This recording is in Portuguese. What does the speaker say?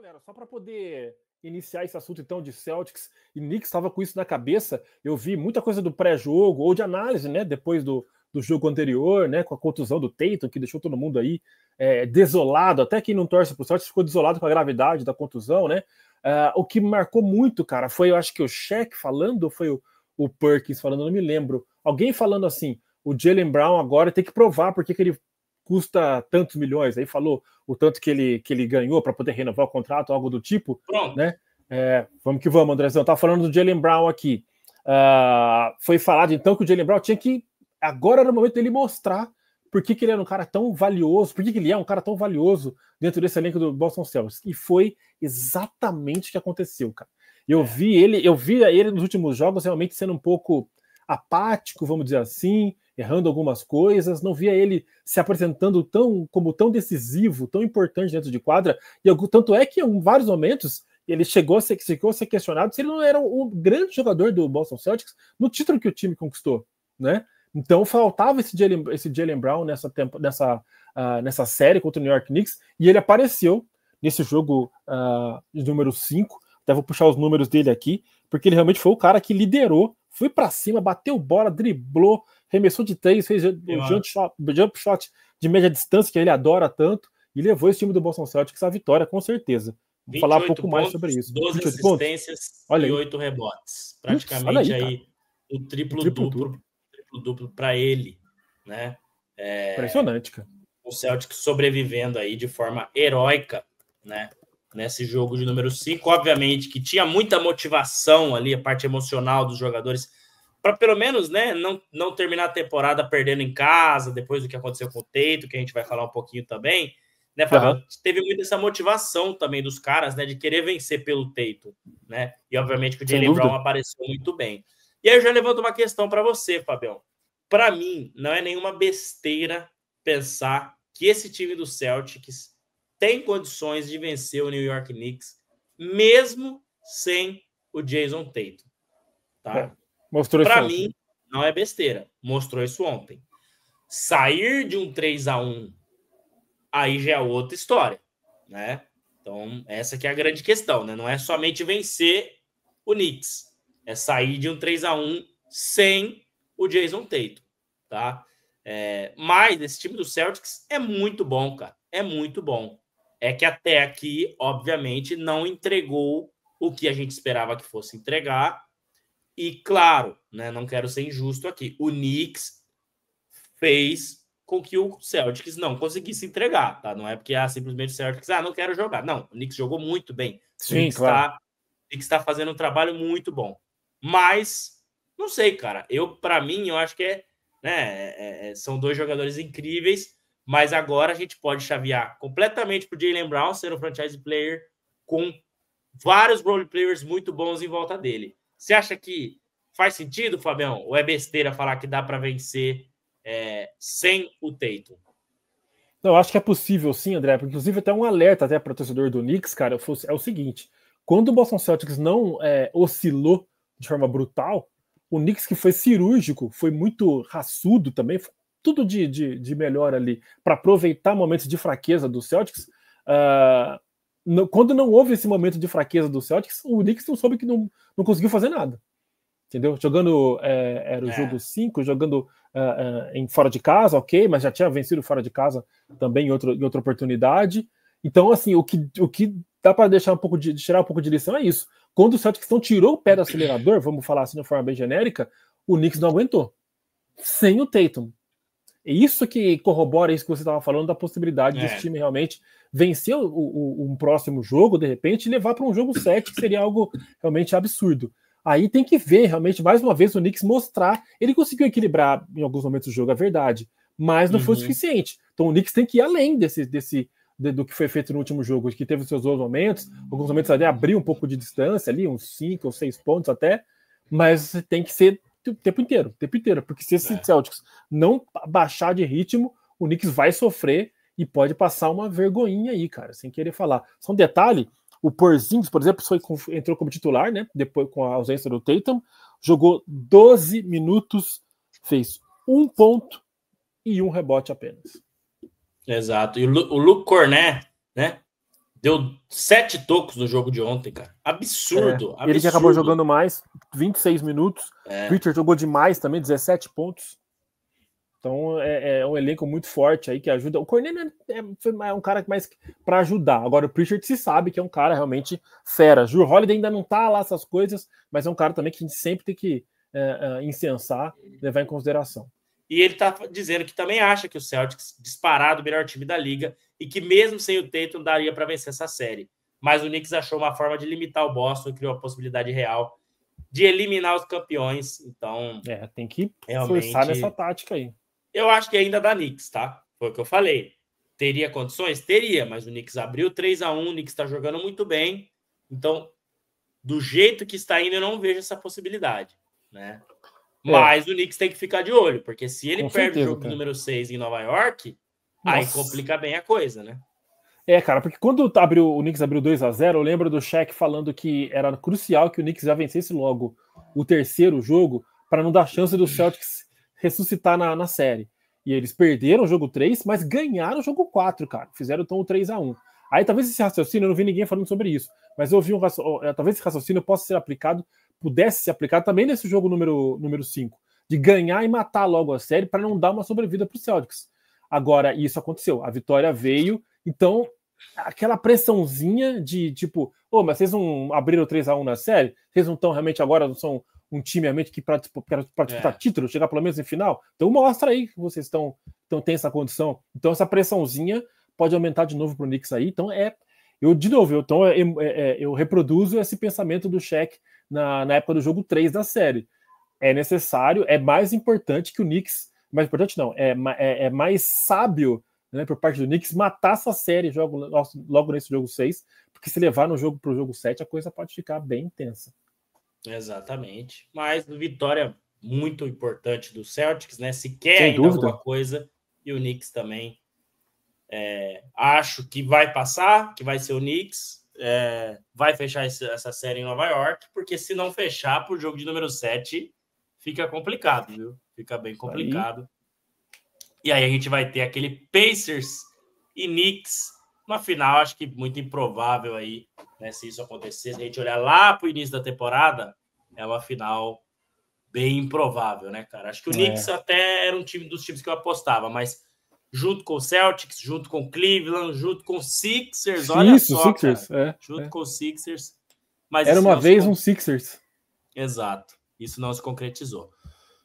galera, só para poder iniciar esse assunto então de Celtics e Knicks, estava com isso na cabeça. Eu vi muita coisa do pré-jogo ou de análise, né? Depois do jogo anterior, né? Com a contusão do Tatum, que deixou todo mundo aí desolado. Até quem não torce pro Celtics ficou desolado com a gravidade da contusão, né? O que me marcou muito, cara, foi, eu acho que o Shaq falando, ou foi o Perkins falando, não me lembro. Alguém falando assim, o Jaylen Brown agora tem que provar porque que ele custa tantos milhões. Aí falou o tanto que ele ganhou para poder renovar o contrato, algo do tipo. Pronto. Né? Vamos que vamos, Andrezão. Tá falando do Jaylen Brown aqui. Foi falado então que o Jaylen Brown tinha que. Agora era o momento dele mostrar por que ele era um cara tão valioso, por que ele é um cara tão valioso dentro desse elenco do Boston Celtics. E foi exatamente o que aconteceu, cara. Eu vi ele nos últimos jogos realmente sendo um pouco apático, vamos dizer assim, errando algumas coisas, não via ele se apresentando como tão decisivo, tão importante dentro de quadra, e tanto é que em vários momentos ele chegou a ser questionado se ele não era um grande jogador do Boston Celtics no título que o time conquistou, né? Então faltava esse Jaylen Brown nessa série contra o New York Knicks, e ele apareceu nesse jogo de número 5, até vou puxar os números dele aqui, porque ele realmente foi o cara que liderou, foi para cima, bateu bola, driblou, remessou de 3, fez o jump shot de média distância, que ele adora tanto, e levou esse time do Boston Celtics à vitória, com certeza. Vou falar um pouco mais sobre isso. 12 assistências e 8 rebotes. Praticamente aí o triplo-duplo para ele, né? Impressionante, cara. O Celtics sobrevivendo aí de forma heróica, né? Nesse jogo de número 5, obviamente que tinha muita motivação ali, a parte emocional dos jogadores, para pelo menos, né, não terminar a temporada perdendo em casa, depois do que aconteceu com o Tatum, que a gente vai falar um pouquinho também, né, Fábio? Uhum. Teve muito essa motivação também dos caras, né, de querer vencer pelo Tatum, né, e obviamente que o Jaylen Brown apareceu muito bem. E aí eu já levanto uma questão para você, Fabião. Para mim, não é nenhuma besteira pensar que esse time do Celtics tem condições de vencer o New York Knicks, mesmo sem o Jason Tatum. Tá? Mostrou isso para mim, não é besteira. Mostrou isso ontem. Sair de um 3-1, aí já é outra história. Né? Então, essa que é a grande questão. Né? Não é somente vencer o Knicks. É sair de um 3-1 sem o Jason Tatum. Tá? Mas esse time do Celtics é muito bom, cara. É muito bom. É que até aqui, obviamente, não entregou o que a gente esperava que fosse entregar. E, claro, né, não quero ser injusto aqui, o Knicks fez com que o Celtics não conseguisse entregar, tá? Não é porque simplesmente o Celtics, não quero jogar. Não, o Knicks jogou muito bem. Sim, o Knicks claro. está fazendo um trabalho muito bom. Mas, não sei, cara. Para mim, eu acho que são dois jogadores incríveis. Mas agora a gente pode chavear completamente para o Jaylen Brown ser um franchise player com vários role players muito bons em volta dele. Você acha que faz sentido, Fabião? Ou é besteira falar que dá para vencer sem o Tatum? Não, eu acho que é possível sim, André. Inclusive até um alerta até para o torcedor do Knicks, cara, é o seguinte. Quando o Boston Celtics não oscilou de forma brutal, o Knicks que foi cirúrgico, foi muito raçudo também, tudo de melhor ali, para aproveitar momentos de fraqueza do Celtics. Quando não houve esse momento de fraqueza do Celtics, o Knicks não soube que não conseguiu fazer nada. Entendeu? Jogando, era o jogo 5, jogando em fora de casa, ok, mas já tinha vencido fora de casa também em outra oportunidade. Então, assim, o que dá para deixar tirar um pouco de lição é isso. Quando o Celtics não tirou o pé do acelerador, vamos falar assim de forma bem genérica, o Knicks não aguentou. Sem o Tatum. É isso que corrobora isso que você estava falando da possibilidade desse time realmente vencer um próximo jogo, de repente, e levar para um jogo 7, que seria algo realmente absurdo. Aí tem que ver, realmente, mais uma vez, o Knicks mostrar. Ele conseguiu equilibrar em alguns momentos do jogo, é verdade, mas não foi o suficiente. Então o Knicks tem que ir além do que foi feito no último jogo, que teve os seus momentos, alguns momentos até abriu um pouco de distância ali, uns 5 ou 6 pontos até, mas tem que ser o tempo inteiro, porque se esse Celtics não baixar de ritmo, o Knicks vai sofrer e pode passar uma vergonhinha aí, cara, sem querer falar. Só um detalhe, o Porzingis, por exemplo, entrou como titular, né, depois com a ausência do Tatum, jogou 12 minutos, fez 1 ponto e 1 rebote apenas. Exato, e o Luke Cornet, né, Deu 7 tocos no jogo de ontem, cara. Absurdo. Ele que acabou jogando mais, 26 minutos. Richard jogou demais também, 17 pontos. Então é um elenco muito forte aí que ajuda. O Cornet é um cara mais para ajudar. Agora o Pritchard se sabe que é um cara realmente fera. Jrue Holiday ainda não tá lá essas coisas, mas é um cara também que a gente sempre tem que incensar, levar em consideração. E ele tá dizendo que também acha que o Celtics disparado o melhor time da liga e que mesmo sem o Tatum daria para vencer essa série. Mas o Knicks achou uma forma de limitar o Boston e criou a possibilidade real de eliminar os campeões. Então tem que forçar nessa tática aí. Eu acho que ainda dá Knicks, tá? Foi o que eu falei. Teria condições? Teria, mas o Knicks abriu 3-1, o Knicks está jogando muito bem. Então, do jeito que está indo, eu não vejo essa possibilidade, né? Mas o Knicks tem que ficar de olho, porque se ele perde o jogo número 6 em Nova York, aí complica bem a coisa, né? Cara, porque quando o Knicks abriu 2-0, eu lembro do Shaq falando que era crucial que o Knicks já vencesse logo o terceiro jogo para não dar chance do Celtics ressuscitar na série. E eles perderam o jogo 3, mas ganharam o jogo 4, cara. Fizeram então o 3-1. Aí talvez esse raciocínio, eu não vi ninguém falando sobre isso, mas eu vi talvez esse raciocínio possa ser aplicado, pudesse ser aplicado também nesse jogo número 5, de ganhar e matar logo a série para não dar uma sobrevida para o Celtics. Agora, isso aconteceu. A vitória veio, então aquela pressãozinha de tipo, mas vocês não abriram 3-1 na série? Vocês não estão realmente agora, não são um time realmente que para disputar título, chegar pelo menos em final? Então mostra aí que vocês têm essa condição. Então essa pressãozinha pode aumentar de novo para o Knicks aí. Então eu reproduzo esse pensamento do Shaq na época do jogo 3 da série. É necessário, é mais importante que o Knicks, mais importante não, é mais sábio, né, por parte do Knicks matar essa série logo nesse jogo 6, porque se levar pro jogo 7, a coisa pode ficar bem intensa. Exatamente. Mas vitória muito importante do Celtics, né? Se quer ainda alguma coisa, e o Knicks também. Acho que vai passar, que vai ser o Knicks. Vai fechar essa série em Nova York, porque se não fechar pro jogo de número 7, fica complicado, viu? Fica bem complicado. E aí a gente vai ter aquele Pacers e Knicks uma final, acho que muito improvável aí, né? Se isso acontecer, se a gente olhar lá pro início da temporada, é uma final bem improvável, né, cara? Acho que o Knicks até era um dos times que eu apostava, mas junto com o Celtics, junto com o Cleveland, junto com o Sixers, olha só, Sixers, cara. Junto com o Sixers. Mas era uma vez um Sixers. Exato. Isso não se concretizou.